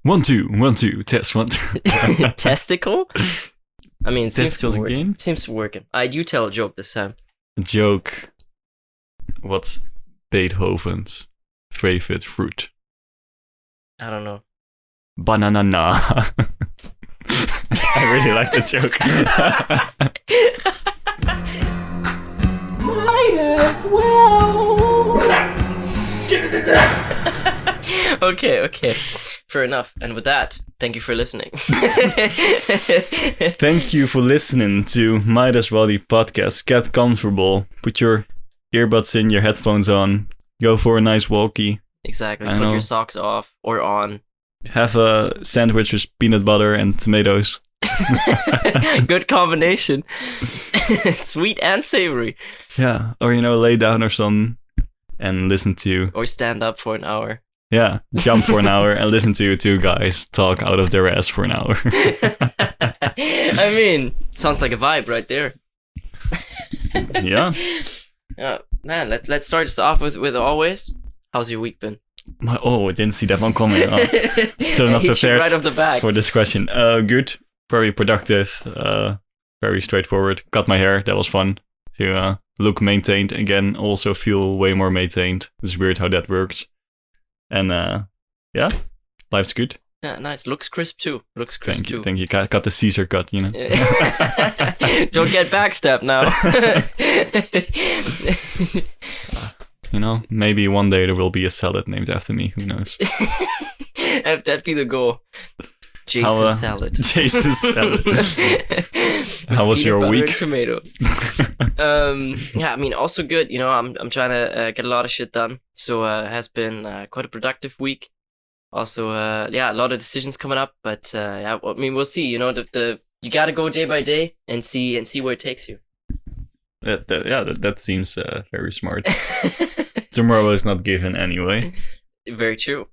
1, 2, 1, 2, test 1, 2. Testicle? I mean, it seems to Testicle work. again? Seems to work. You tell a joke this time. A joke. What's Beethoven's favorite fruit? I don't know. Banana. I really like that joke. Might as well. Okay. Fair enough. And with that, thank you for listening. Thank you for listening to Might As Well, the podcast. Get comfortable. Put your earbuds in, your headphones on. Go for a nice walkie. Exactly. Put your socks off or on. Have a sandwich with peanut butter and tomatoes. Good combination. Sweet and savory. Yeah. Or, lay down or something and listen to... Or stand up for an hour. Yeah. Jump for an hour and listen to two guys talk out of their ass for an hour. I mean, sounds like a vibe right there. Yeah. Man, let's start this off with always. How's your week been? I didn't see that one coming. Still not prepared right off the back for this question. Good. Very productive. Very straightforward. Cut my hair. That was fun. To look maintained again. Also feel way more maintained. It's weird how that works. And yeah, life's good. Yeah, nice. Looks crisp too. Thank you. Got the Caesar cut, Don't get backstabbed now. Maybe one day there will be a salad named after me. Who knows? That'd be the goal. Jason salad. Jason salad. How was your week? And tomatoes. Yeah, I mean, also good. I'm trying to get a lot of shit done. So it has been quite a productive week. Also, a lot of decisions coming up. But we'll see. You gotta go day by day and see where it takes you. That seems very smart. Tomorrow is not given anyway. Very true.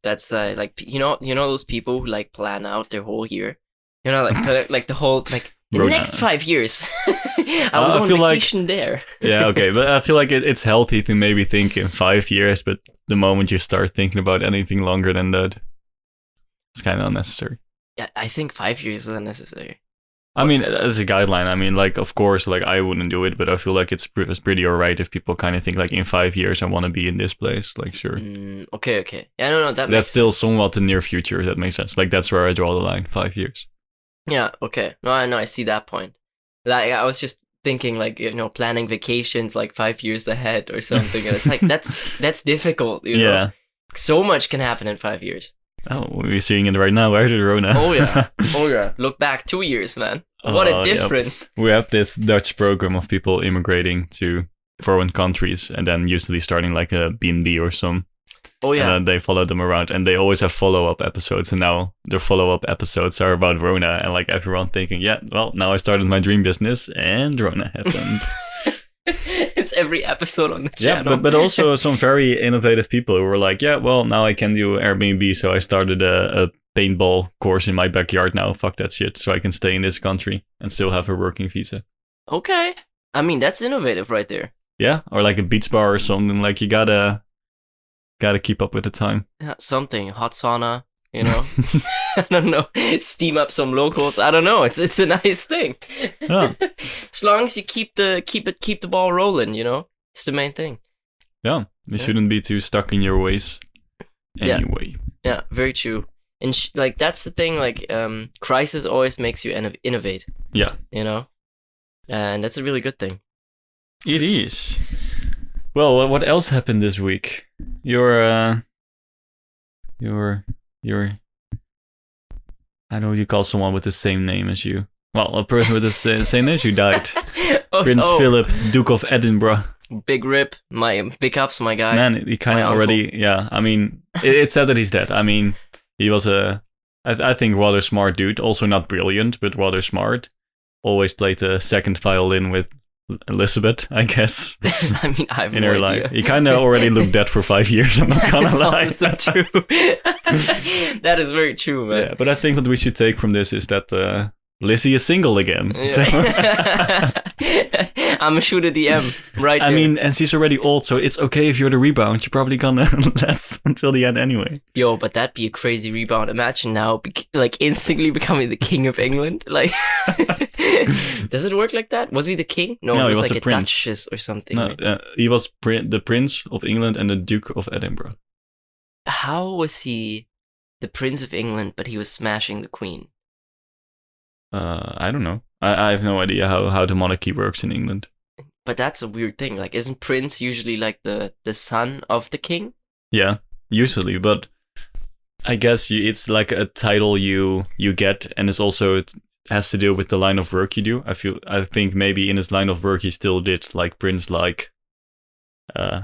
That's those people who plan out their whole year. Like the whole in the next 5 years. I feel vacation there. Yeah, okay, but I feel like it's healthy to maybe think in 5 years, but the moment you start thinking about anything longer than that, it's kind of unnecessary. Yeah, I think 5 years is unnecessary. I mean, as a guideline, of course, I wouldn't do it, but I feel like it's pretty alright if people kind of think, in 5 years, I want to be in this place. Sure. Okay. Yeah, no, that's still somewhat the near future, if that makes sense. That's where I draw the line, 5 years. Yeah, okay. No, I see that point. I was just thinking, planning vacations, 5 years ahead or something, and it's that's difficult, Yeah. So much can happen in 5 years. Oh, we're seeing it right now. Where's the Rona? Oh yeah. Look back 2 years, man. What a difference. Yep. We have this Dutch program of people immigrating to foreign countries and then usually starting a B&B or some. Oh yeah. And they follow them around and they always have follow-up episodes. And now their follow-up episodes are about Rona and everyone thinking, yeah, well, now I started my dream business and Rona happened. It's every episode on the channel. Yeah, but also some very innovative people who were like, yeah, well, now I can do Airbnb, so I started a paintball course in my backyard now. Fuck that shit. So I can stay in this country and still have a working visa. Okay. I mean, that's innovative right there. Yeah, or a beach bar or something. You gotta keep up with the time. Yeah, something. Hot sauna, I don't know. Steam up some locals. I don't know. It's a nice thing. Yeah. As long as you keep the ball rolling, it's the main thing. Yeah, you shouldn't be too stuck in your ways. Anyway. Yeah, very true. And that's the thing. Crisis always makes you innovate. Yeah. And that's a really good thing. It is. Well, what else happened this week? Your I know you call someone with the same name as you. Well, a person with the same name as you died. Prince Philip, Duke of Edinburgh. Big rip, my big ups, my guy. Man, he kind of already, yeah. I mean, it's said that he's dead. I mean, he was I think, rather smart dude. Also not brilliant, but rather smart. Always played the second violin with Elizabeth, I guess. I mean, I have in no her idea. life. He kind of already looked dead for 5 years. I'm not gonna lie. That's so true. That is very true, man. Yeah, but I think what we should take from this is that Lizzie is single again. So. I'm a shooter DM right there. I mean, and she's already old, so it's okay if you're the rebound. You're probably gonna last until the end anyway. Yo, but that'd be a crazy rebound. Imagine now, like, instantly becoming the king of England. Like, does it work like that? Was he the king? No, he was like a prince. duchess or something. No, right? he was the Prince of England and the Duke of Edinburgh. How was he the Prince of England, but he was smashing the Queen? I don't know. I have no idea how the monarchy works in England. But that's a weird thing. Like, isn't Prince usually like the son of the king? Yeah, usually, but I guess it's like a title you get, and it's also it has to do with the line of work you do. I think maybe in his line of work he still did like Prince-like.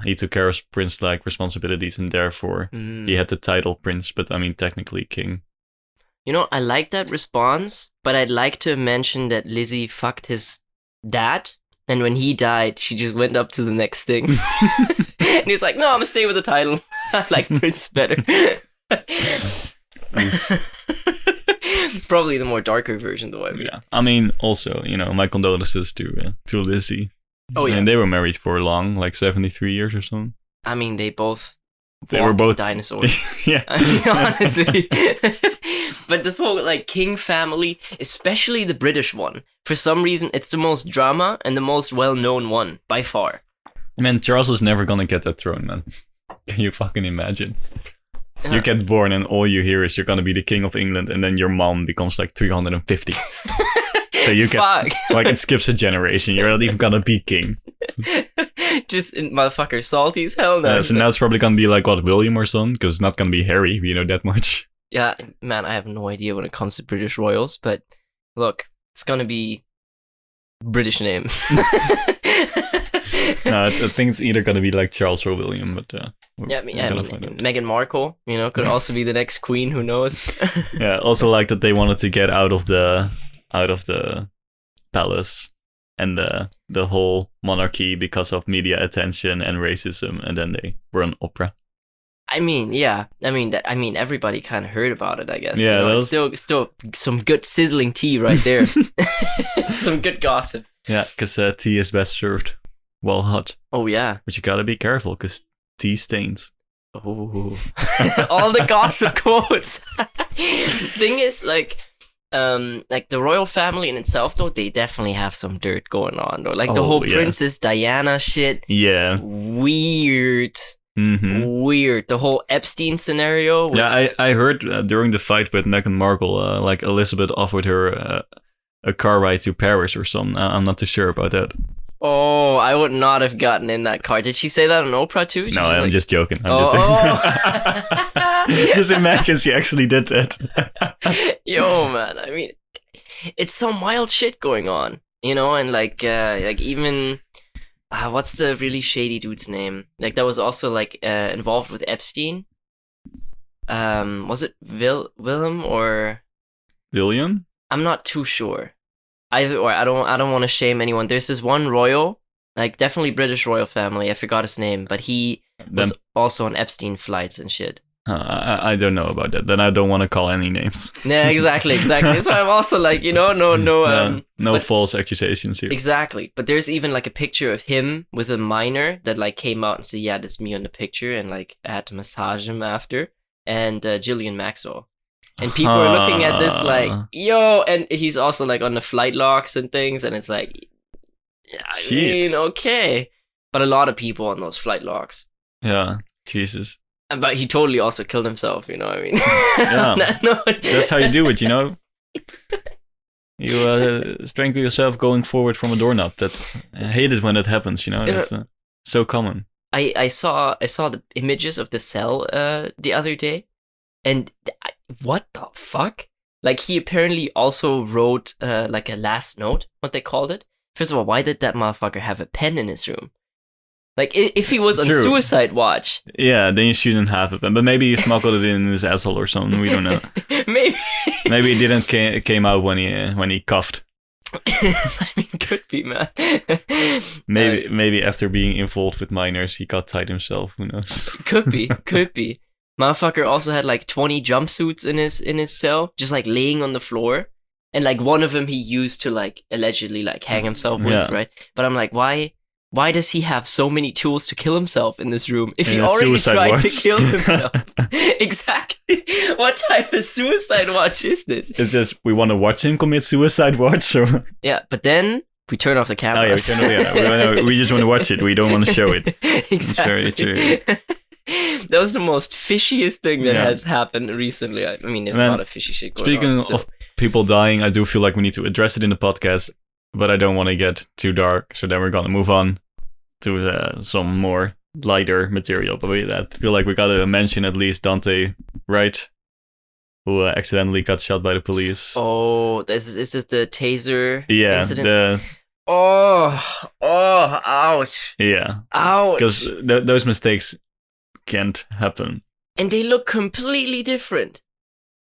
He took care of Prince-like responsibilities, and therefore he had the title Prince. But I mean, technically king. You know, I like that response, but I'd like to mention that Lizzie fucked his dad, and when he died, she just went up to the next thing. And he's like, no, I'm gonna stay with the title. I like Prince better. Probably the more darker version, though. I mean. Yeah, I mean, also, my condolences to Lizzie. Oh, yeah. And they were married for long, like 73 years or something. I mean, they were both dinosaurs. Yeah. I mean, honestly. But this whole like king family, especially the British one, for some reason it's the most drama and the most well-known one by far. Man, Charles was never gonna get that throne, man. Can you fucking imagine? You get born and all you hear is you're gonna be the king of England, and then your mom becomes like 350. So you get like it skips a generation. You're not even gonna be king. Just motherfucker salty as hell now. So now it's probably gonna be like William or something, because it's not gonna be Harry. We know that much. Yeah, man, I have no idea when it comes to British royals, but look, it's gonna be British name. No, I think it's either gonna be like Charles or William, but I mean, Meghan Markle, could also be the next queen. Who knows? Yeah, also like that they wanted to get out of the palace and the whole monarchy because of media attention and racism, and then they were on opera. I mean, yeah. I mean, everybody kind of heard about it, I guess. Yeah, it's still some good sizzling tea right there. Some good gossip. Yeah, because tea is best served while hot. Oh yeah, but you gotta be careful because tea stains. Oh, all the gossip quotes. Thing is, like the royal family in itself, though, they definitely have some dirt going on, though. Like the whole Princess Diana shit. Yeah. Weird. Mm-hmm. Weird. The whole Epstein scenario. Yeah, I heard during the fight with Meghan Markle, like Elizabeth offered her a car ride to Paris or something. I'm not too sure about that. Oh, I would not have gotten in that car. Did she say that on Oprah too? No, I'm just joking. Just imagine she actually did that. Yo, man. I mean, it's some wild shit going on, and like even. What's the really shady dude's name? Like that was also like involved with Epstein. Was it Willem or William? I'm not too sure. Either or, I don't want to shame anyone. There's this one royal, like definitely British royal family. I forgot his name, but he was also on Epstein flights and shit. I don't know about that. Then I don't want to call any names. Yeah, exactly. That's why I'm also like, no false accusations here. Exactly. But there's even like a picture of him with a minor that like came out and said, yeah, that's me on the picture, and like I had to massage him after, and Ghislaine Maxwell. And people are looking at this like, yo, and he's also like on the flight logs and things, and it's like, I mean, okay. But a lot of people on those flight logs. Yeah, Jesus. But he totally also killed himself, I mean. Yeah, that's how you do it, You strangle yourself going forward from a doorknob. I hate it when that happens, That's so common. I saw the images of the cell the other day, and what the fuck? Like he apparently also wrote like a last note, what they called it. First of all, why did that motherfucker have a pen in his room? Like, if he was on suicide watch. Yeah, then you shouldn't have it. But maybe he smuggled it in his asshole or something. We don't know. Maybe. Maybe it didn't came out when he coughed. I mean, could be, man. Maybe after being involved with minors, he got tied himself. Who knows? Could be. Motherfucker also had like 20 jumpsuits in his cell, just like laying on the floor. and like one of them he used to like allegedly like hang himself with, Yeah. right? But I'm like, why does he have so many tools to kill himself in this room if he In a already suicide tried watch. to kill himself? Exactly. What type of suicide watch is this? It's just we want to watch him commit suicide watch. So Yeah, but then we turn off the oh yeah, cameras. we just want to watch it. We don't want to show it. Exactly. very true. That was the most fishiest thing that Yeah. has happened recently. I mean, there's Man, a lot of fishy shit going Speaking on. so- of people dying, I do feel like we need to address it in the podcast, but I don't want to get too dark. So then we're gonna move on to some more lighter material. But I feel like we gotta mention at least Dante, right? Who accidentally got shot by the police. Oh, is this the taser yeah, incident? Oh, ouch. Because Ouch. those mistakes can't happen. And they look completely different.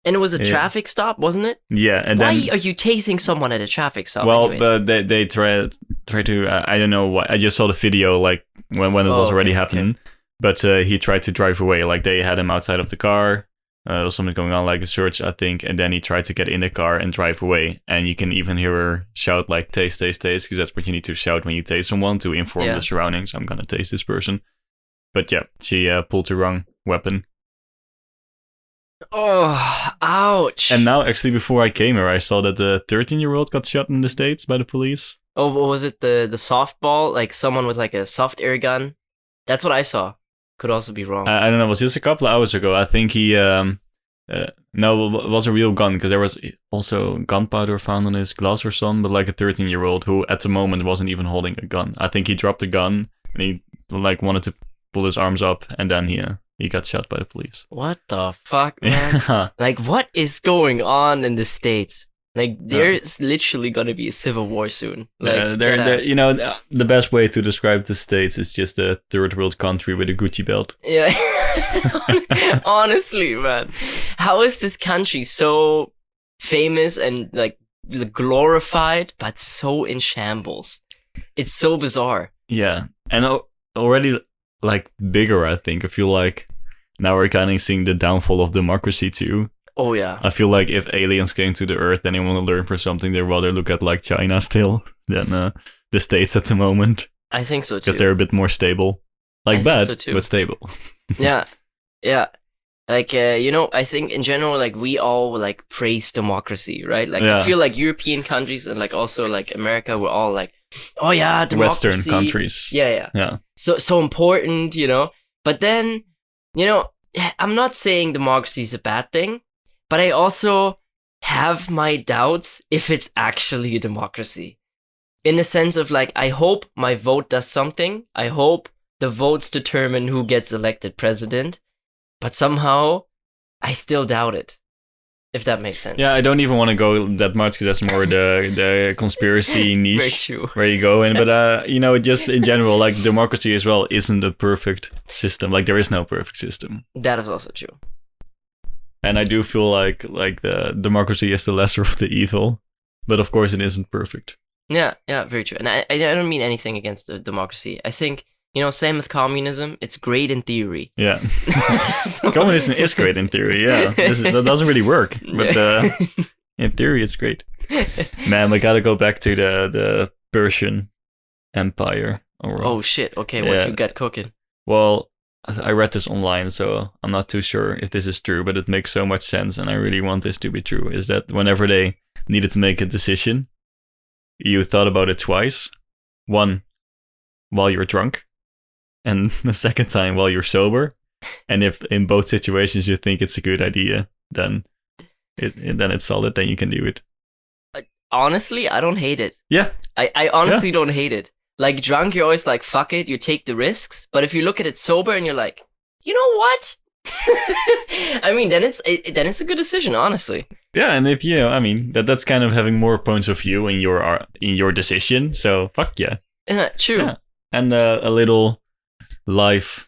And it was a Yeah. traffic stop, wasn't it? Yeah, and Why then are you tasing someone at a traffic stop? well, anyways? but they try to I don't know why. I just saw the video like when it was already okay, happening. But he tried to drive away. Like they had him outside of the car. There was something going on, like a search, I think. And then he tried to get in the car and drive away. And you can even hear her shout like "taste, taste, taste," because that's what you need to shout when you tase someone to inform Yeah. the surroundings. I'm gonna taste this person. But yeah, she pulled the wrong weapon. Oh, ouch. And now, actually, before I came here, I saw that the 13-year-old got shot in the States by the police. Oh, what was it? The softball? Like someone with like a soft air gun? That's what I saw. Could also be wrong. I don't know, it was just a couple of hours ago. I think he, no, it was a real gun, because there was also gunpowder found on his gloves or something, but like a 13-year-old who at the moment wasn't even holding a gun. I think he dropped the gun, and he like wanted to pull his arms up, and then he got shot by the police. What the fuck, man? Yeah. Like, what is going on in the States? Like, there's literally gonna be a civil war soon. Like, they're, deadass. you know, the best way to describe the States is just a third world country with a Gucci belt. Yeah. Honestly, man. How is this country so famous and, like, glorified, but so in shambles? It's so bizarre. Yeah, and already like bigger, I think. I feel like now we're kind of seeing the downfall of democracy too. Oh, yeah. I feel like if aliens came to the Earth and they want to learn for something, they'd rather look at like China still than the States at the moment, I think so, too. because they're a bit more stable. Like I think bad, so, too. but stable. Yeah. Yeah. Like, I think in general, like, we all, like, praise democracy, right? Like, Yeah. I feel like European countries and, like, also, like, America, we're all like, oh, yeah, democracy. Western countries. Yeah. So important, But then, I'm not saying democracy is a bad thing, but I also have my doubts if it's actually a democracy. In the sense of, like, I hope my vote does something. I hope the votes determine who gets elected president. But somehow, I still doubt it. If that makes sense. Yeah, I don't even want to go that much, because that's more the conspiracy niche. Very true. Where you go in, but just in general, like democracy as well isn't a perfect system. Like there is no perfect system, That is also true. and I do feel like the democracy is the lesser of the evil, but of course it isn't perfect. Yeah, very true. And I don't mean anything against the democracy. I think, same with communism. It's great in theory. Yeah, So- communism is great in theory. Yeah, that doesn't really work, but in theory it's great. Man, we gotta go back to the Persian Empire. Oh shit! Okay, Yeah. what you got cooking? Well, I read this online, so I'm not too sure if this is true, but it makes so much sense, and I really want this to be true, is that whenever they needed to make a decision, you thought about it twice. One, while you're drunk, and the second time while you're sober. And if in both situations you think it's a good idea, then it's solid, then you can do it. Honestly, I don't hate it. Yeah. I honestly don't hate it. Like, drunk, you're always like, fuck it, you take the risks. But if you look at it sober and you're like, you know what? I mean, then it's a good decision, honestly. Yeah, and if that's kind of having more points of view in your decision. So fuck yeah. Yeah, true. Yeah. And a little life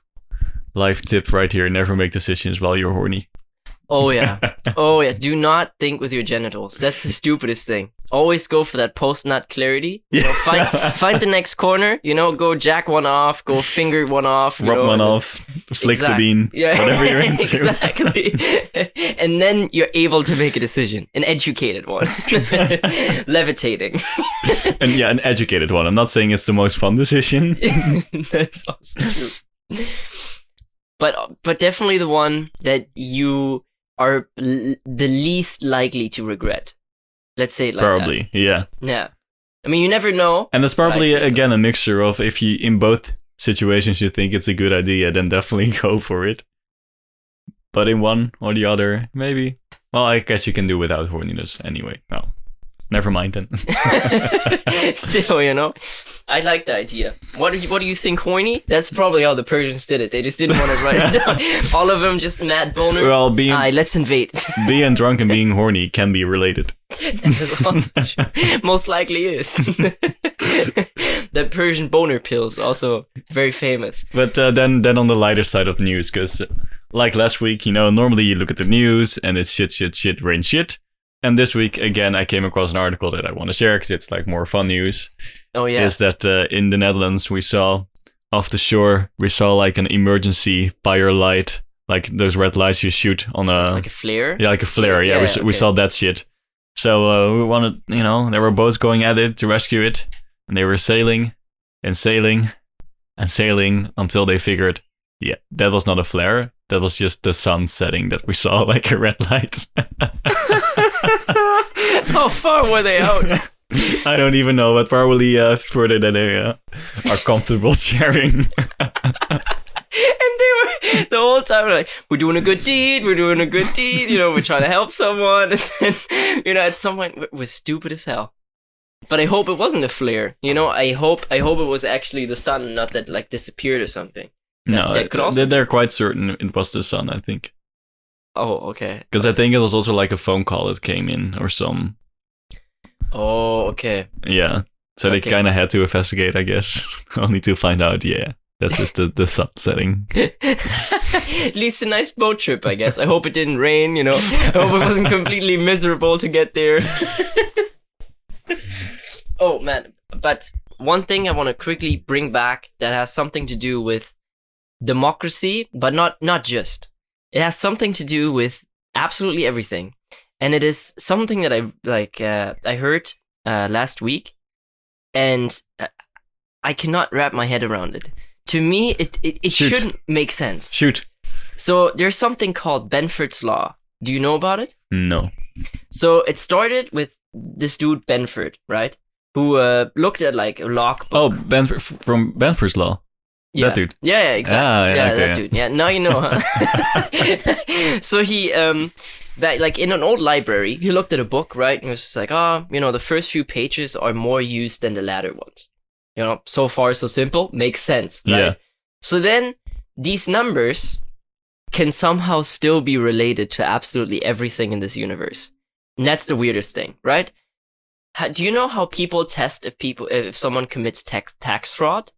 tip right here: never make decisions while you're horny. Oh yeah. Oh yeah. Do not think with your genitals. That's the stupidest thing. Always go for that post-nut clarity. You know, find the next corner. You know, go jack one off. Go finger one off. Rub one off. Flick the bean. Yeah, whatever you're into. Exactly. And then you're able to make a decision, an educated one, levitating. And yeah, an educated one. I'm not saying it's the most fun decision. That's also true. But definitely the one that you are the least likely to regret. Let's say it like probably, that. Yeah. Yeah. I mean, you never know. And it's probably, again, a mixture of if you, in both situations, you think it's a good idea, then definitely go for it. But in one or the other, maybe. Well, I guess you can do without horniness anyway. No. Never mind then. Still, you know, I like the idea. What do you think, horny? That's probably how the Persians did it. They just didn't want to write it down. All of them just mad boners. Well, let's invade. Being drunk and being horny can be related. That is also true. Most likely is. The Persian boner pills, also very famous. But then on the lighter side of the news, because like last week, you know, normally you look at the news and it's shit, rain, shit. And this week, again, I came across an article that I want to share because it's like more fun news. Oh, yeah. Is that in the Netherlands, we saw off the shore, we saw like an emergency fire light, like those red lights you shoot on a... Like a flare? Yeah, like a flare. Yeah, we saw that shit. So we wanted, you know, there were boats going at it to rescue it. And they were sailing and sailing and sailing until they figured, yeah, that was not a flare. That was just the sun setting that we saw like a red light. How far were they out? I don't even know, but probably further than they are comfortable sharing. And they were the whole time like, we're doing a good deed, you know, we're trying to help someone. And then, you know, at some point, we're stupid as hell. But I hope it wasn't a flare. You know, I hope it was actually the sun, not that like disappeared or something. No, they're quite certain it was the sun, I think. Oh, okay. Because I think it was also like a phone call that came in or some. Oh, okay. Yeah. So they kind of had to investigate, I guess. Only to find out, yeah, that's just the sun setting. At least a nice boat trip, I guess. I hope it didn't rain, you know. I hope it wasn't completely miserable to get there. Oh, man. But one thing I want to quickly bring back that has something to do with democracy, but not just. It has something to do with absolutely everything. And it is something that I heard last week, and I cannot wrap my head around it. To me, it shouldn't make sense. Shoot. So there's something called Benford's Law. Do you know about it? No. So it started with this dude Benford, right? Who looked at like a logbook. Oh, Benford from Benford's Law. Yeah. That dude. Yeah, exactly. Okay. That dude. Yeah, now you know, huh? So he, like in an old library, he looked at a book, right? And he was just like, you know, the first few pages are more used than the latter ones. You know, so far so simple, makes sense, right? Yeah. So then these numbers can somehow still be related to absolutely everything in this universe. And that's the weirdest thing, right? Do you know how people test if someone commits tax fraud?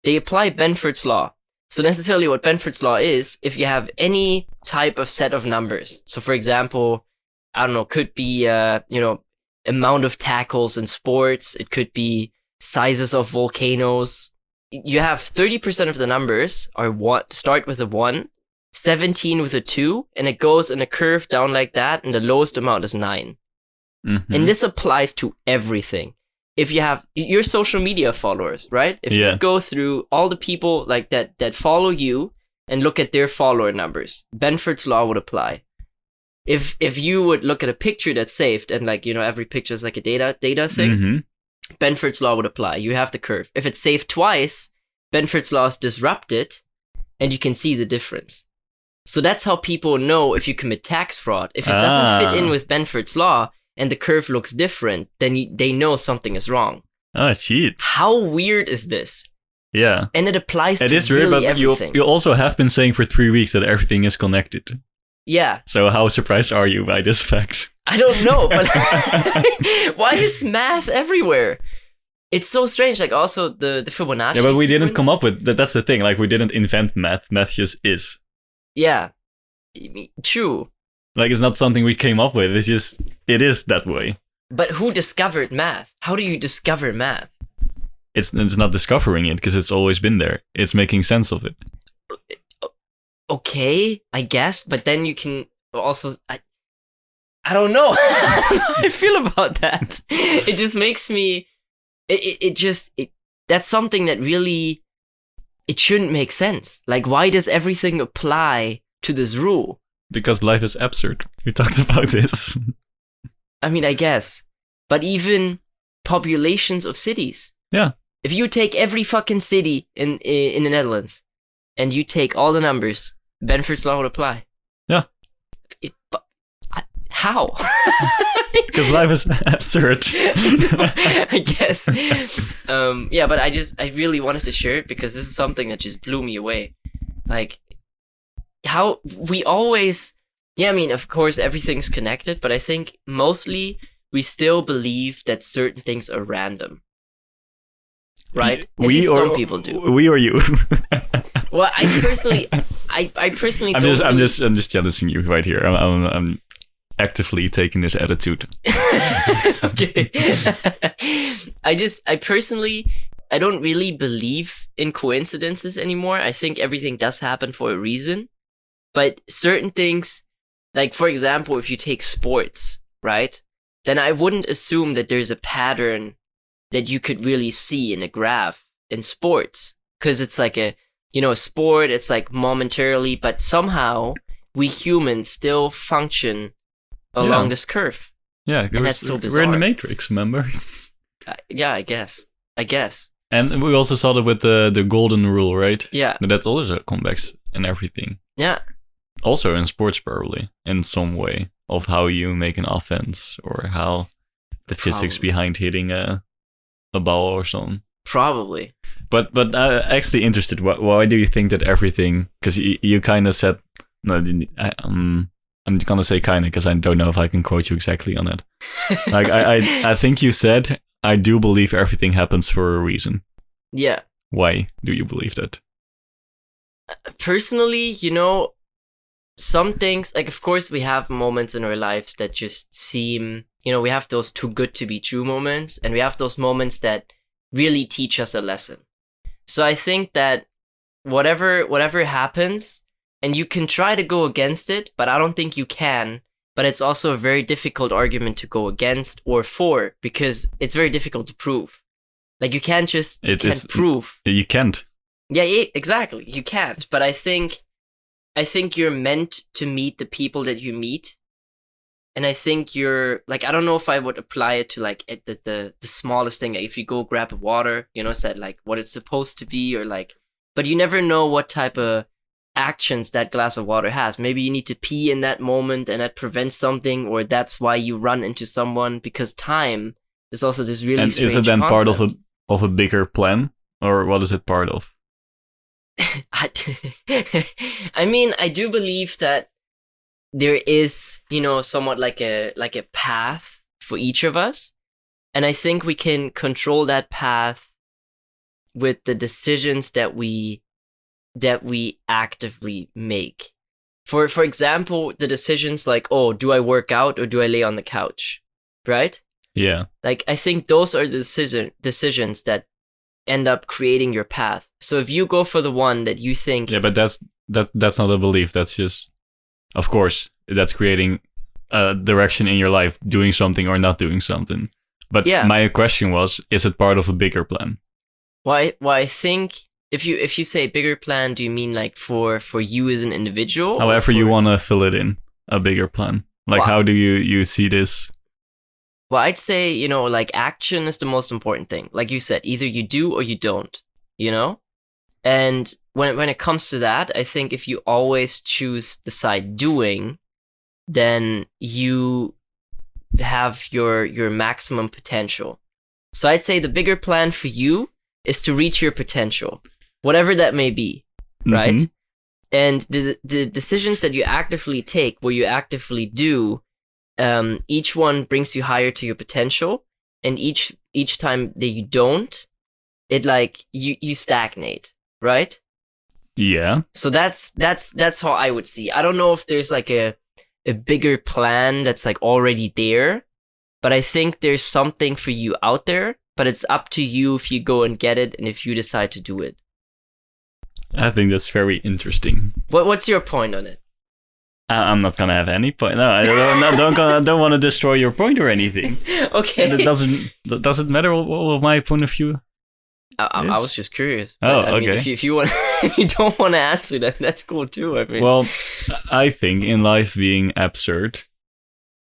They apply Benford's Law. So necessarily what Benford's Law is, if you have any type of set of numbers. So for example, I don't know, could be, you know, amount of tackles in sports. It could be sizes of volcanoes. You have 30% of the numbers start with a 1, 17 with a 2, and it goes in a curve down like that, and the lowest amount is 9. Mm-hmm. And this applies to everything. If you have your social media followers, right? If you go through all the people like that follow you and look at their follower numbers, Benford's Law would apply. If you would look at a picture that's saved and like, you know, every picture is like a data thing, mm-hmm. Benford's Law would apply. You have the curve. If it's saved twice, Benford's Law is disrupted and you can see the difference. So that's how people know if you commit tax fraud. If it doesn't fit in with Benford's Law, and the curve looks different, then they know something is wrong. Oh, shit. How weird is this? Yeah. And it applies to weird, really but everything. You also have been saying for 3 weeks that everything is connected. Yeah. So how surprised are you by this fact? I don't know, but why is math everywhere? It's so strange. Like also the Fibonacci. Yeah, but we sequence. didn't come up with that. That's the thing. Like we didn't invent math. Math just is. Yeah. True. Like, it's not something we came up with. It's just, it is that way. But who discovered math? How do you discover math? It's not discovering it because it's always been there. It's making sense of it. Okay, I guess, but then you can also I don't know how I feel about that. It just makes me that's something that really it shouldn't make sense. Like, why does everything apply to this rule? Because life is absurd. We talked about this. I mean, I guess. But even populations of cities. Yeah. If you take every fucking city in the Netherlands and you take all the numbers, Benford's law would apply. Yeah. How? Because life is absurd. I guess. Yeah, but I really wanted to share it because this is something that just blew me away. Like, how we always, yeah, I mean, of course, everything's connected, but I think mostly we still believe that certain things are random. Right? Some people do. We or you? Well, I personally I'm don't. just jealousing you right here. I'm actively taking this attitude. Okay. I personally don't really believe in coincidences anymore. I think everything does happen for a reason. But certain things, like for example, if you take sports, right? Then I wouldn't assume that there's a pattern that you could really see in a graph in sports. Because it's like a sport, it's like momentarily, but somehow we humans still function along this curve. Yeah, and that's so bizarre. We're in the Matrix, remember? Yeah, I guess. And we also saw that with the golden rule, right? Yeah. But that's always convex and everything. Yeah. Also in sports, probably, in some way, of how you make an offense or how the physics behind hitting a ball or something. Probably. But actually interested, why do you think that everything, because you kind of said, no, I'm gonna say kind of because I don't know if I can quote you exactly on it. Like I think you said, I do believe everything happens for a reason. Yeah. Why do you believe that? Personally, some things, like of course we have moments in our lives that just seem, we have those too good to be true moments, and we have those moments that really teach us a lesson. So I think that whatever happens, and you can try to go against it, but I don't think you can. But it's also a very difficult argument to go against or for, because it's very difficult to prove. Like you can't prove. You can't. Yeah, exactly. You can't. But I think you're meant to meet the people that you meet. And I think you're, like, I don't know if I would apply it to, like, the smallest thing. Like, if you go grab a water, it's that, like, what it's supposed to be, or, like, but you never know what type of actions that glass of water has. Maybe you need to pee in that moment and that prevents something, or that's why you run into someone, because time is also this really strange concept. And is it then part of a bigger plan, or what is it part of? I mean, I do believe that there is, somewhat like a path for each of us. And I think we can control that path with the decisions that we actively make. For example, the decisions like, oh, do I work out or do I lay on the couch? Right? Yeah. Like, I think those are the decisions that end up creating your path. So if you go for the one that you think... Yeah, but that's not a belief. That's just... Of course, that's creating a direction in your life, doing something or not doing something. But my question was, is it part of a bigger plan? Well, I think if you say bigger plan, do you mean like for you as an individual? However you want to fill it in, a bigger plan. Like, how do you see this? Well, I'd say, like action is the most important thing. Like you said, either you do or you don't, And when it comes to that, I think if you always choose the side doing, then you have your maximum potential. So I'd say the bigger plan for you is to reach your potential, whatever that may be, right? Mm-hmm. And the decisions that you actively take, where you actively do, each one brings you higher to your potential, and each time that you don't, it like you stagnate, right? Yeah. So that's how I would see. I don't know if there's like a a bigger plan that's like already there. But I think there's something for you out there, but it's up to you if you go and get it and if you decide to do it. I think that's very interesting. What's your point on it? I'm not gonna have any point. No, I don't want to destroy your point or anything. Okay. That doesn't matter what my point of view. I was just curious. Oh, I mean, okay. if you want, if you don't want to answer that, that's cool too. I mean, Well, I think in life being absurd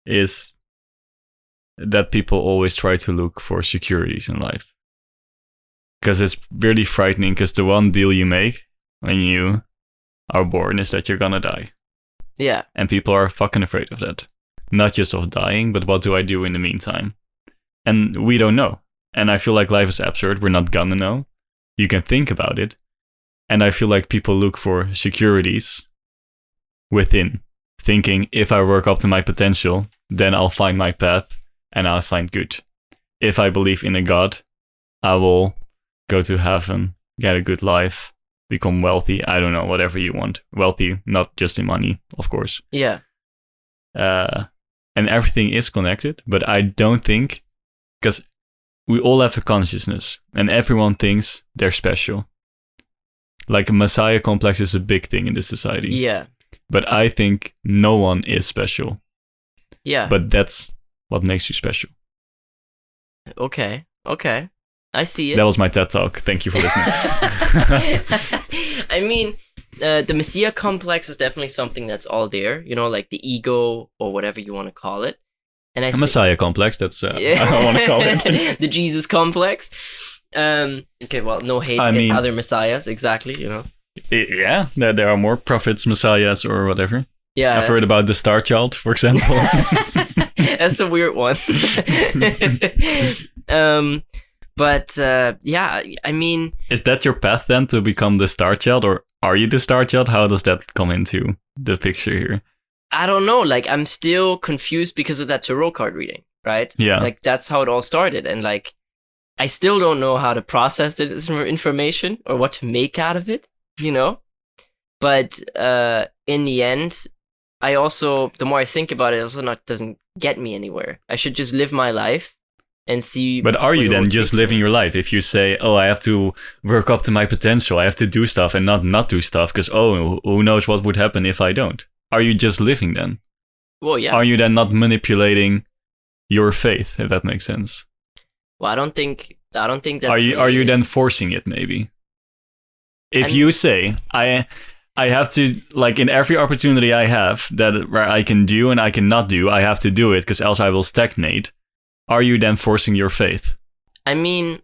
is that people always try to look for securities in life. Because it's really frightening, because the one deal you make when you are born is that you're gonna die. yeah, And people are fucking afraid of that. Not just of dying, but what do I do in the meantime? And we don't know. And I feel like life is absurd. We're not gonna know. You can think about it. And I feel like people look for securities within, thinking if I work up to my potential, then I'll find my path and I'll find good. If I believe in a God, I will go to heaven, get a good life, become wealthy. I don't know, whatever you want. Wealthy, not just in money, of course. yeah, And everything is connected, but I don't think, because we all have a consciousness and everyone thinks they're special. Like a messiah complex is a big thing in this society. yeah, But I think no one is special. yeah. But that's what makes you special. Okay, I see it. That was my TED Talk. Thank you for listening. I mean, the Messiah complex is definitely something that's all there. You know, like the ego or whatever you want to call it. And I A messiah complex, that's I want to call it. the Jesus complex. Okay, well, no hate against other messiahs, exactly, you know. Yeah, there are more prophets, messiahs, or whatever. Yeah, I've heard about the Star Child, for example. that's a weird one. But yeah, I mean, Is that your path then to become the Star Child, or are you the Star Child? How does that come into the picture here? I don't know. Like, I'm still confused because of that tarot card reading, right? Yeah. Like, that's how it all started, and like, I still don't know how to process this information or what to make out of it, you know. But in the end, I also, the more I think about it, also doesn't get me anywhere. I should just live my life and see. But are you where it then just takes me. living your life? If you say, oh, I have to work up to my potential, I have to do stuff and not do stuff, because, oh, who knows what would happen if I don't? Are you just living then? Well, yeah. Are you then not manipulating your faith, if that makes sense? Well, I don't think that's. Are you really- then forcing it, maybe? If I'm- you say, I have to, like, in every opportunity I have that where I can do and I cannot do, I have to do it, because else I will stagnate. Are you then forcing your faith? I mean,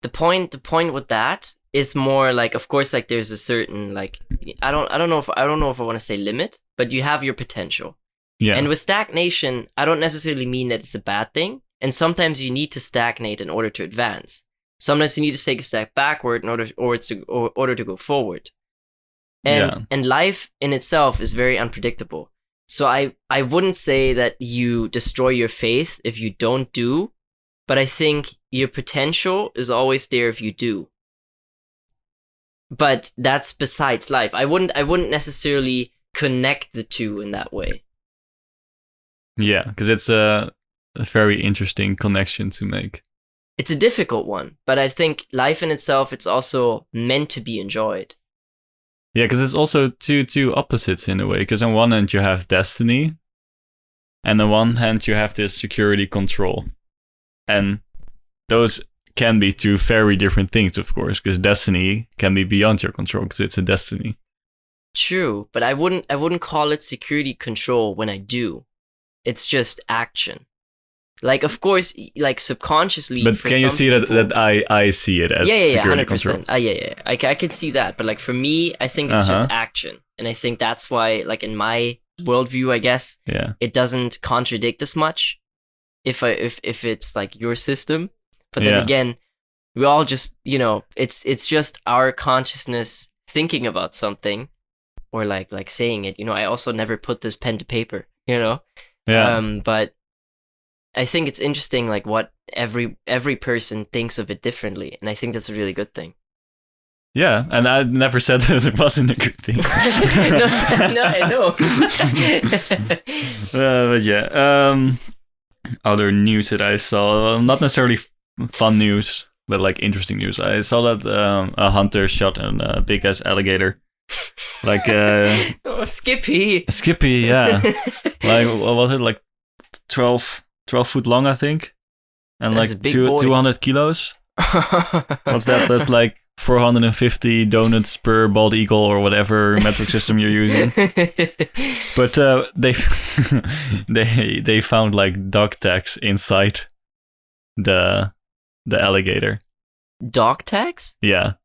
the point with that is more like, of course, like there's a certain like I don't know if I want to say limit, but you have your potential. Yeah. And with stagnation, I don't necessarily mean that it's a bad thing. And sometimes you need to stagnate in order to advance. Sometimes you need to take a step backward in order to go forward. And life in itself is very unpredictable. So I wouldn't say that you destroy your faith if you don't do, but I think your potential is always there if you do. But that's besides life. I wouldn't necessarily connect the two in that way. Yeah, because it's a very interesting connection to make. It's a difficult one, but I think life in itself, it's also meant to be enjoyed. Yeah, because it's also two opposites in a way. Because on one hand you have destiny, and on one hand you have this security control, and those can be two very different things, of course. Because destiny can be beyond your control, because it's a destiny. True, but I wouldn't call it security control when I do. It's just action. Like, of course, like subconsciously. But can you see people, that I see it as security 100%. control? Yeah. I can see that. But like for me, I think it's just action. And I think that's why, like in my worldview, I guess, it doesn't contradict as much if it's like your system. But then again, we all just, you know, it's just our consciousness thinking about something or like saying it. You know, I also never put this pen to paper, you know? Yeah. But I think it's interesting, like what every person thinks of it differently, and I think that's a really good thing. Yeah, and I never said that it wasn't a good thing. No, I know. But yeah, other news that I saw, not necessarily fun news, but like interesting news. I saw that a hunter shot a big ass alligator. Like Oh, Skippy. Yeah. Like what was it? Like 12 foot long, I think, and That's like a big boy. 200 kilos. What's that? That's like 450 donuts per bald eagle or whatever metric system you're using. But they found like dog tags inside the alligator. Dog tags? Yeah.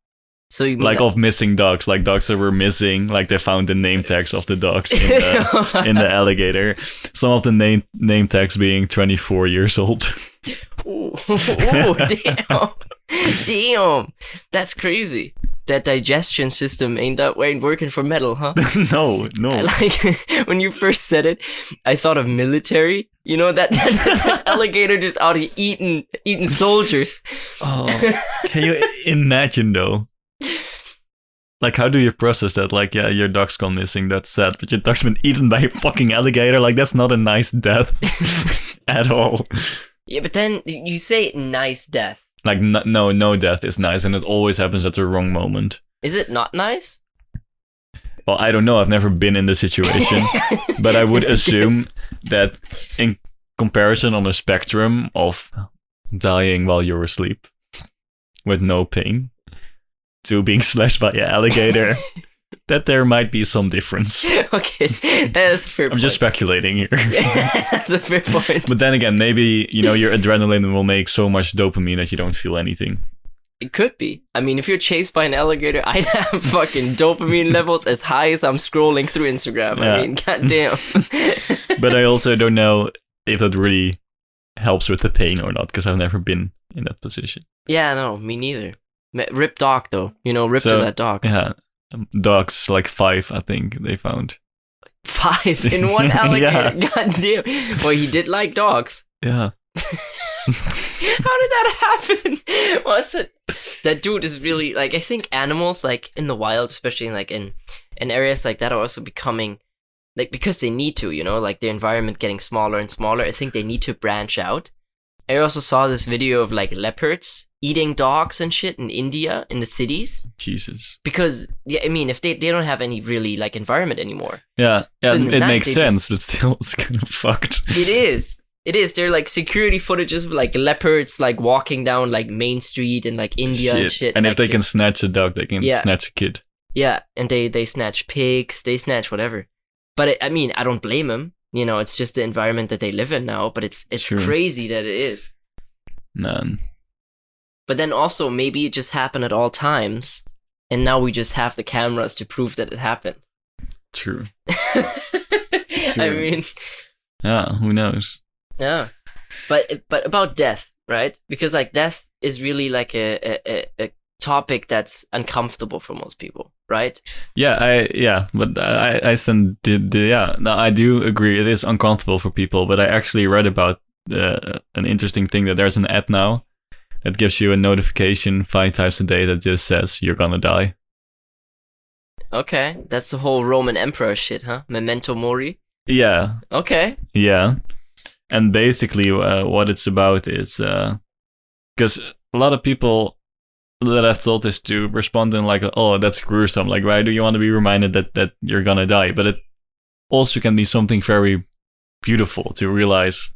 So you mean Like of missing dogs, like dogs that were missing, like they found the name tags of the dogs in the alligator. Some of the name tags being 24 years old. Ooh, damn. Damn. That's crazy. That digestion system ain't working for metal, huh? No. Like, when you first said it, I thought of military. You know, that alligator just out of eating soldiers. Oh, can you imagine though? Like, how do you process that? Like, yeah, your dog's gone missing, that's sad, but your dog's been eaten by a fucking alligator. Like, that's not a nice death at all. Yeah, but then you say nice death. Like, no death is nice, and it always happens at the wrong moment. Is it not nice? Well, I don't know. I've never been in the situation, but I would assume that in comparison on a spectrum of dying while you're asleep with no pain to being slashed by an alligator, that there might be some difference. Okay, that's a fair point. I'm just speculating here. That's a fair point. But then again, maybe, your adrenaline will make so much dopamine that you don't feel anything. It could be. I mean, if you're chased by an alligator, I'd have fucking dopamine levels as high as I'm scrolling through Instagram. Yeah. I mean, goddamn. But I also don't know if that really helps with the pain or not, because I've never been in that position. Yeah, no, me neither. Rip dog, though. Rip to that dog. Yeah. Dogs, like 5, I think, they found. 5 in one alligator? Yeah. God damn. Well, he did like dogs. Yeah. How did that happen? What's it? That dude is really, like, I think animals, like, in the wild, especially in areas like that, are also becoming, like, because they need to, like, their environment getting smaller and smaller, I think they need to branch out. I also saw this video of, like, leopards eating dogs and shit in India, in the cities. Jesus. Because, yeah, I mean, if they don't have any really, like, environment anymore. Yeah, so it makes sense, but still, it's kind of fucked. It is. They're, like, security footages of, like, leopards, like, walking down, like, Main Street in, like, India and shit. And like, if they can snatch a dog, they can snatch a kid. Yeah, and they snatch pigs, they snatch whatever. But, I mean, I don't blame them. It's just the environment that they live in now, but it's crazy that it is. Man. But then also, maybe it just happened at all times, and now we just have the cameras to prove that it happened. True. I mean... Yeah, who knows? Yeah. But about death, right? Because, like, death is really, like, a topic that's uncomfortable for most people, right? Yeah, but I stand, no, I do agree, it is uncomfortable for people, but I actually read about an interesting thing, that there's an app now that gives you a notification 5 times a day that just says you're gonna die. Okay, that's the whole Roman emperor shit, huh? Memento mori? Yeah. Okay. Yeah. And basically what it's about is, because a lot of people that I've told this to respond in like, oh, that's gruesome, like, why do you want to be reminded that you're gonna die? But it also can be something very beautiful to realize,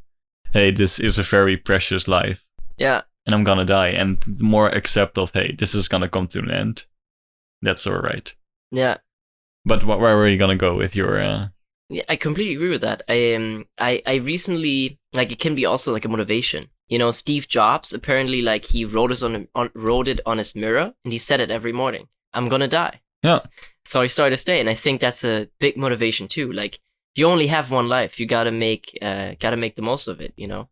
hey, this is a very precious life. Yeah. And I'm gonna die, and more accept of, hey, this is gonna come to an end. That's alright. Yeah. But where were you gonna go with your... Yeah, I completely agree with that. I recently, like, it can be also like a motivation. Steve Jobs, apparently, like, he wrote it on his mirror, and he said it every morning. I'm gonna die. Yeah. So I started to stay, and I think that's a big motivation too. Like, you only have one life. You gotta make the most of it. Yeah.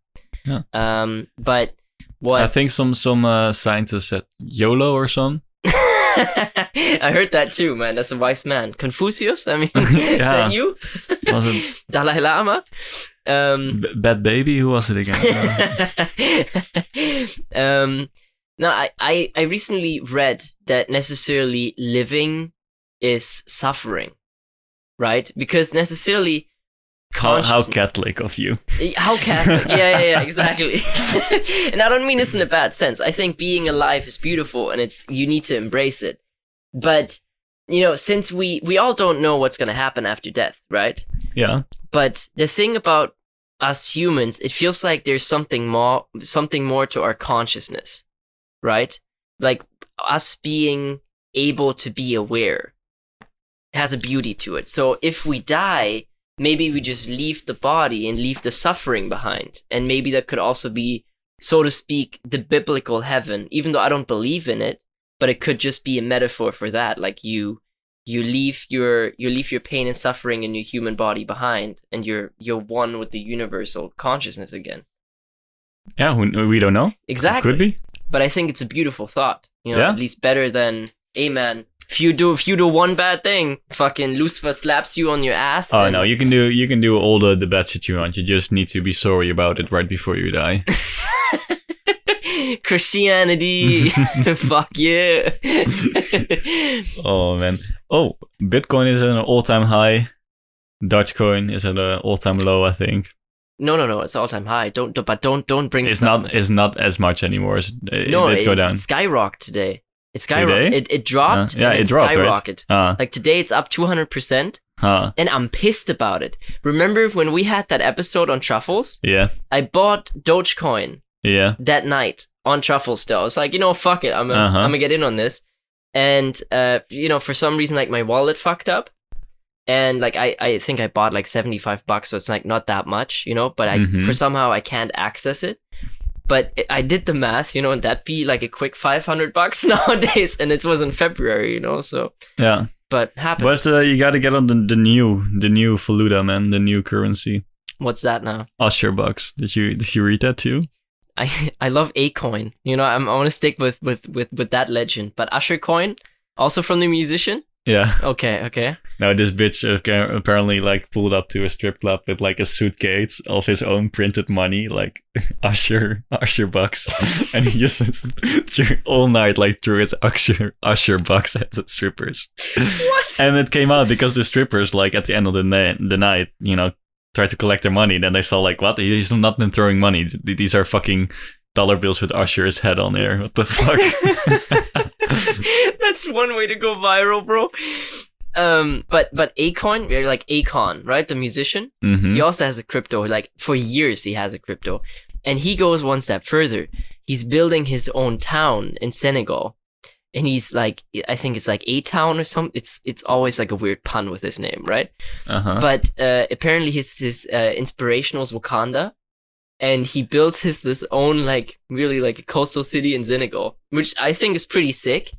But what I think some scientists said YOLO or something. I heard that too, man. That's a wise man. Confucius? I mean, is that you? Was it Dalai Lama? Bad Baby? Who was it again? No, I recently read that necessarily living is suffering, right? Because necessarily How Catholic of you. How Catholic? Yeah, exactly. And I don't mean this in a bad sense. I think being alive is beautiful, and you need to embrace it. But since we all don't know what's gonna happen after death, right? Yeah. But the thing about us humans, it feels like there's something more to our consciousness, right? Like us being able to be aware has a beauty to it. So if we die, maybe we just leave the body and leave the suffering behind. And maybe that could also be, so to speak, the biblical heaven, even though I don't believe in it, but it could just be a metaphor for that. Like you leave your pain and suffering in your human body behind, and you're one with the universal consciousness again. Yeah, we don't know. Exactly. Could be. But I think it's a beautiful thought. Yeah. At least better than, hey man, if you do one bad thing, fucking Lucifer slaps you on your ass. Oh no, you can do all the bad shit you want. You just need to be sorry about it right before you die. Christianity. Fuck yeah. Oh man. Oh, Bitcoin is at an all-time high. Dogecoin is at an all-time low, I think. No, it's all-time high. Don't bring It's not as much anymore. No, it go down. It skyrocketed today. It skyrocketed. It dropped. Yeah, it dropped. Skyrocketed. Right? Like today, it's up 200%. And I'm pissed about it. Remember when we had that episode on truffles? Yeah. I bought Dogecoin. Yeah. That night on truffles. Still, I was like, fuck it. I'm gonna get in on this. And for some reason, like my wallet fucked up. And like I think I bought like $75, so it's like not that much, but for somehow I can't access it. But I did the math, and that'd be like a quick $500 nowadays, and it was in February, so yeah. But happens. But you got to get on the new valuta, man, the new currency. What's that now? Usher bucks. Did you read that too? I love Acoin. I want to stick with that legend, but Usher coin, also from the musician. Yeah. Okay. Now this bitch apparently like pulled up to a strip club with like a suitcase of his own printed money, like Usher bucks, and he just all night like threw his Usher bucks at the strippers. What? And it came out because the strippers, like at the end of the night, tried to collect their money. Then they saw like, what? He's not been throwing money. These are fucking dollar bills with Usher's head on there. What the fuck? That's one way to go viral, bro. But Acoin, like Akon, right? The musician. Mm-hmm. He also has a crypto. Like for years, he has a crypto, and he goes one step further. He's building his own town in Senegal, and he's like, I think it's like A Town or something. It's always like a weird pun with his name, right? But apparently his inspirational is Wakanda. And he built his own like really like a coastal city in Senegal, which I think is pretty sick.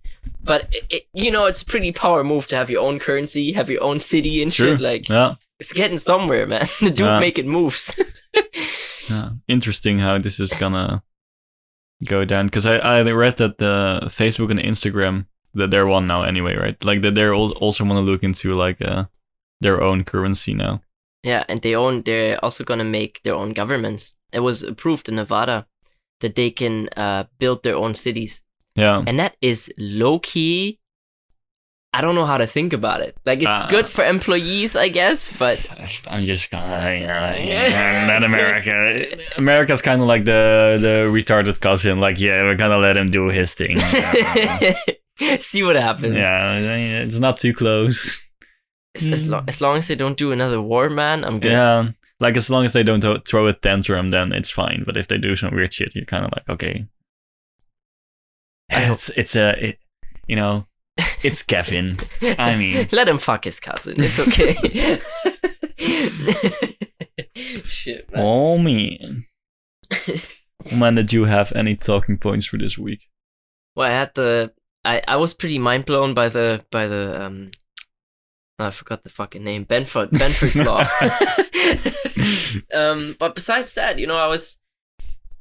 But it's a pretty power move to have your own currency, have your own city and shit. Like, it's getting somewhere, man. The dude making moves. Interesting how this is gonna go down. Because I read that the Facebook and Instagram, that they're one now anyway, right? Like that they're also want to look into like their own currency now. Yeah, and they're also gonna make their own governments. It was approved in Nevada that they can build their own cities. Yeah. And that is low-key, I don't know how to think about it. Like, it's good for employees, I guess, but... I'm just gonna, not America. America's kind of like the retarded cousin. Like, yeah, we're gonna let him do his thing. See what happens. Yeah, it's not too close. As long as they don't do another war, man, I'm good. Yeah, like as long as they don't throw a tantrum, then it's fine. But if they do some weird shit, you're kind of like, okay. It's Kevin. I mean, let him fuck his cousin. It's okay. Shit, man. Oh man. Man, did you have any talking points for this week? Well, I had I was pretty mind blown by the I forgot the fucking name. Benford's Law. But besides that, I was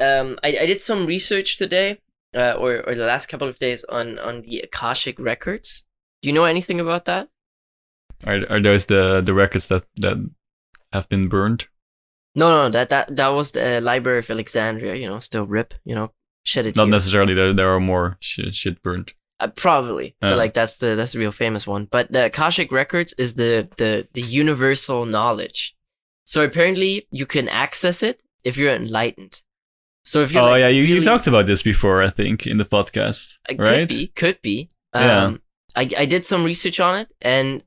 I did some research today, or the last couple of days on the Akashic records. Do you know anything about that? Are those the records that have been burned? No, that was the Library of Alexandria. Still RIP. shed a tear. Not necessarily. There are more shit burned. Probably, but like that's the real famous one. But the Akashic Records is the universal knowledge. So apparently you can access it if you're enlightened. So if you're you talked about this before, I think, in the podcast, right? Could be. Yeah. I did some research on it, and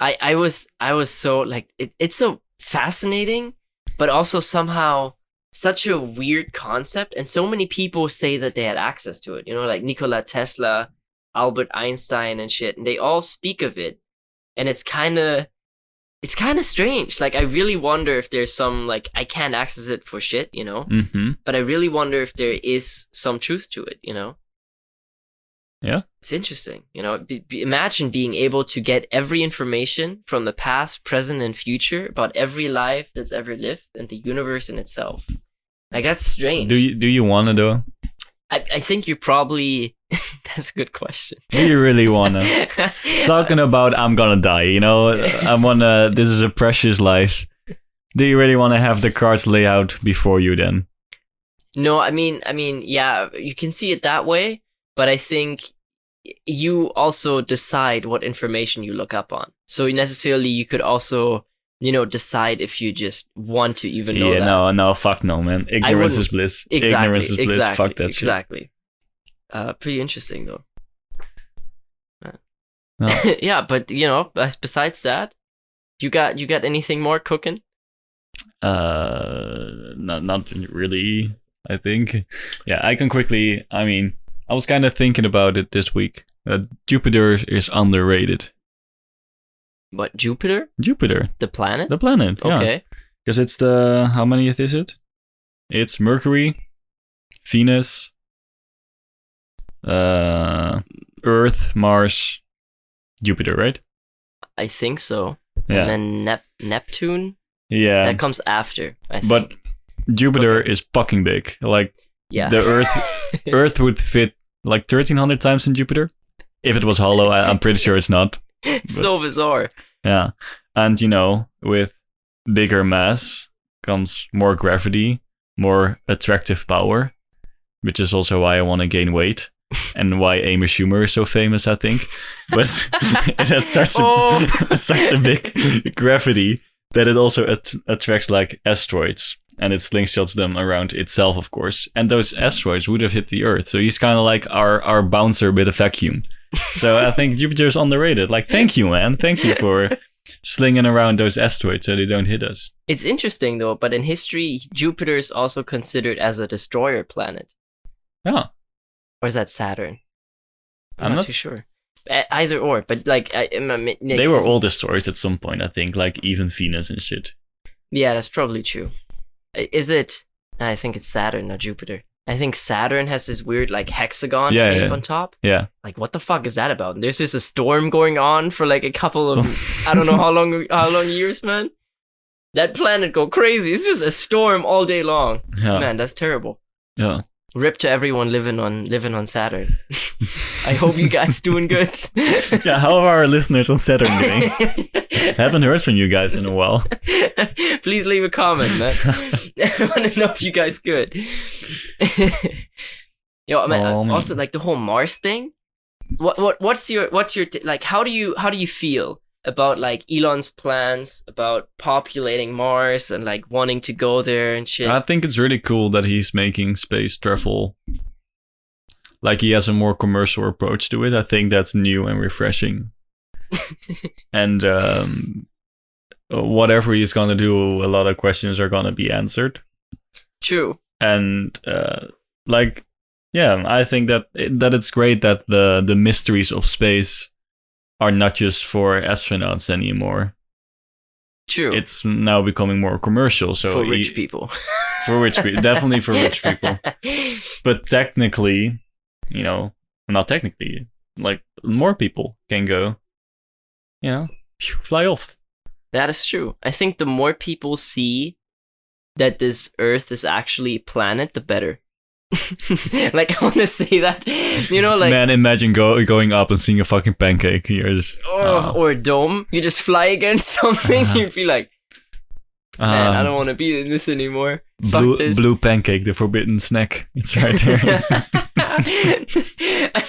I was so like it's so fascinating, but also somehow such a weird concept, and so many people say that they had access to it. You know, like Nikola Tesla, Albert Einstein, and shit, and they all speak of it, and it's kind of strange. Like, I really wonder if there's some, like, I can't access it for shit, you know? Mm-hmm. But I really wonder if there is some truth to it, you know? Yeah. It's interesting, you know? Imagine being able to get every information from the past, present, and future about every life that's ever lived and the universe in itself. Like, that's strange. Do you want to, though? I think you probably... That's a good question. Do you really want to? Talking about I'm gonna die, you know? This is a precious life. Do you really want to have the cards lay out before you then? No, I mean, yeah, you can see it that way, but I think you also decide what information you look up on. So necessarily you could also, you know, decide if you just want to even know that. Yeah, no, fuck no, man. Ignorance is bliss. Exactly, Ignorance is bliss. Fuck that shit. Exactly. Pretty interesting though. No. Yeah, but you know, besides that, you got anything more cooking? Not really. I think. Yeah, I can quickly. I mean, I was kind of thinking about it this week. Jupiter is underrated. What, Jupiter? Jupiter, the planet. The planet. Yeah. Okay. Because it's the how many is it? It's Mercury, Venus, Earth, Mars, Jupiter, right? I think so. Yeah. And then Neptune? Yeah. That comes after, I think. But Jupiter is fucking big. Like, yeah. The Earth would fit like 1,300 times in Jupiter. If it was hollow, I'm pretty sure it's not. So bizarre. Yeah. And, you know, with bigger mass comes more gravity, more attractive power, which is also why I want to gain weight. And why Amy Schumer is so famous, I think. But it has such a big gravity that it also attracts like asteroids. And it slingshots them around itself, of course. And those asteroids would have hit the Earth. So he's kind of like our bouncer with a vacuum. So I think Jupiter's underrated. Like, thank you, man. Thank you for slinging around those asteroids so they don't hit us. It's interesting, though. But in history, Jupiter is also considered as a destroyer planet. Yeah. Or is that Saturn? I'm not too sure. Either or, but like... they were all destroyed at some point, I think. Like, even Venus and shit. Yeah, that's probably true. Is it... I think it's Saturn, not Jupiter. I think Saturn has this weird, like, hexagon shape on top. Yeah. Like, what the fuck is that about? And there's just a storm going on for, like, a couple of... I don't know how long years, man. That planet go crazy. It's just a storm all day long. Yeah. Man, that's terrible. Yeah. Rip to everyone living on Saturn. I hope you guys doing good. Yeah, how are our listeners on Saturn doing? Haven't heard from you guys in a while. Please leave a comment, man. I want to know if you guys good. Yo, I mean, also like the whole Mars thing. What's your like? How do you feel about like Elon's plans about populating Mars and like wanting to go there and shit? I think it's really cool that he's making space travel. Like, he has a more commercial approach to it. I think that's new and refreshing. And whatever he's going to do, a lot of questions are going to be answered. True. And I think that it's great that the mysteries of space are not just for astronauts anymore. True. It's now becoming more commercial. So for rich people. For rich people. Definitely for rich people. But technically, you know, not technically, like, more people can go, you know, fly off. That is true. I think the more people see that this Earth is actually a planet, the better. Like, I want to say that, you know, like... Man, imagine going up and seeing a fucking pancake here. Or a dome. You just fly against something, you'd be like, Man, I don't want to be in this anymore. Fuck this. Blue pancake, the forbidden snack. It's right there. I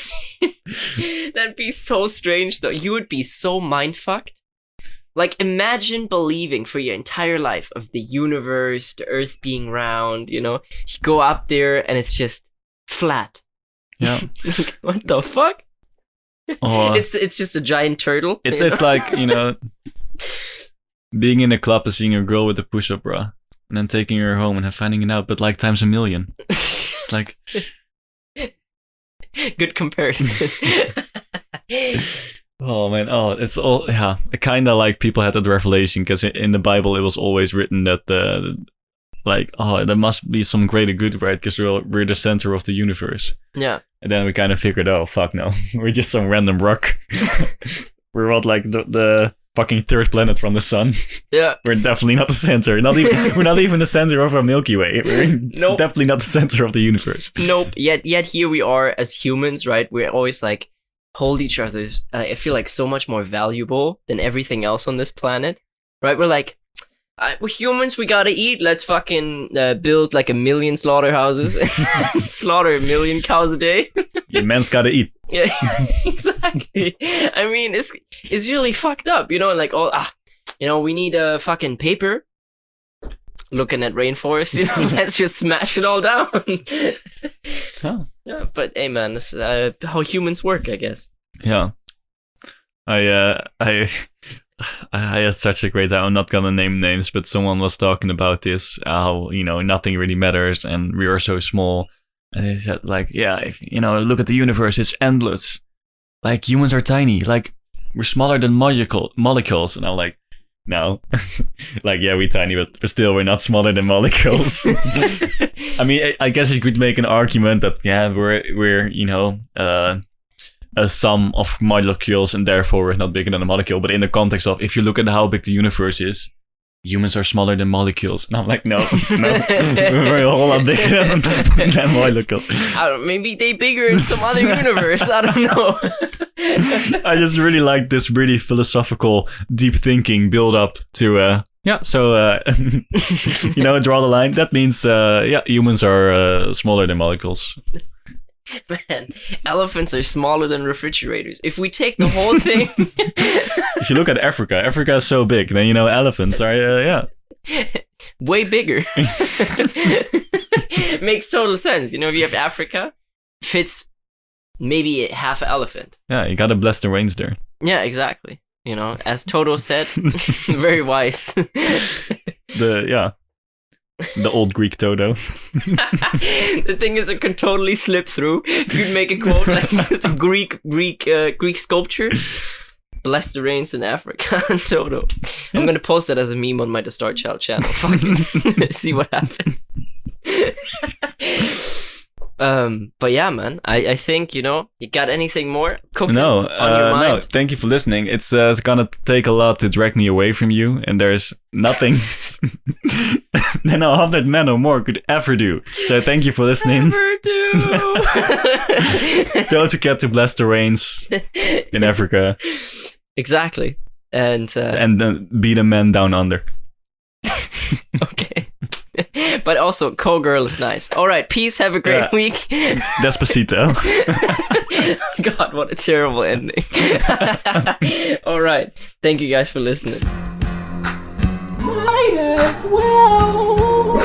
mean, that'd be so strange, though. You would be so mind-fucked. Like, imagine believing for your entire life of the universe, the Earth being round, you know? You go up there and it's just flat. Yeah. Like, what the fuck? Or It's just a giant turtle. it's like, you know, being in a club and seeing a girl with a push-up bra, and then taking her home and finding it out, but like times a million. It's like... Good comparison. Oh man, it's all, yeah. I kind of like people had that revelation, because in the Bible it was always written that there must be some greater good, right? Because we're the center of the universe. Yeah. And then we kind of figured, oh fuck no, we're just some random rock. We're what, like the fucking third planet from the sun. Yeah. We're definitely not the center. We're not even the center of our Milky Way. We're Nope. definitely not the center of the universe. Nope. Yet here we are as humans, right? We're always like hold each other. I feel like so much more valuable than everything else on this planet, right? We're like, we're humans. We gotta eat. Let's fucking build like 1 million slaughterhouses and slaughter 1 million cows a day. You man's gotta eat. Yeah, exactly. I mean, it's really fucked up, you know. Like, we need a fucking paper. Looking at rainforest, you know, let's just smash it all down. Oh. Yeah, but hey, man, this is how humans work, I guess. Yeah. I had such a great time. I'm not gonna name names, but someone was talking about this, how, you know, nothing really matters and we are so small. And they said, like, yeah, if, you know, look at the universe, it's endless. Like, humans are tiny. Like, we're smaller than molecules. And I'm like, no. Like, yeah, we're tiny, but still, we're not smaller than molecules. I mean, I guess you could make an argument that, yeah, we're you know, a sum of molecules and therefore we're not bigger than a molecule. But in the context of, if you look at how big the universe is, humans are smaller than molecules. And I'm like, no, we're a whole lot bigger than molecules. I don't, maybe they bigger in some other universe. I don't know. I just really like this really philosophical, deep thinking build up to, so, you know, draw the line. That means, humans are smaller than molecules. Man, elephants are smaller than refrigerators. If we take the whole thing... If you look at Africa is so big, then, you know, elephants are, way bigger. Makes total sense. You know, if you have Africa, fits maybe half an elephant. Yeah, you gotta bless the rains there. Yeah, exactly. You know, as Toto said, very wise. The old Greek Toto. The thing is, it can totally slip through. You'd make a quote like just a Greek sculpture. Bless the rains in Africa. Toto. I'm gonna post that as a meme on my The Star Child channel. Fuck it. See what happens. But yeah, man, I think, you know, you got anything more cooking on your mind? No, thank you for listening. It's gonna take a lot to drag me away from you, and there's nothing that 100 men or more could ever do. So thank you for listening. Ever do. Don't forget to bless the rains in Africa. Exactly. And then be the men down under. Okay. But also, Call-Girl is nice. All right, peace. Have a great week. Despacito. God, what a terrible ending. All right. Thank you guys for listening. Might as well.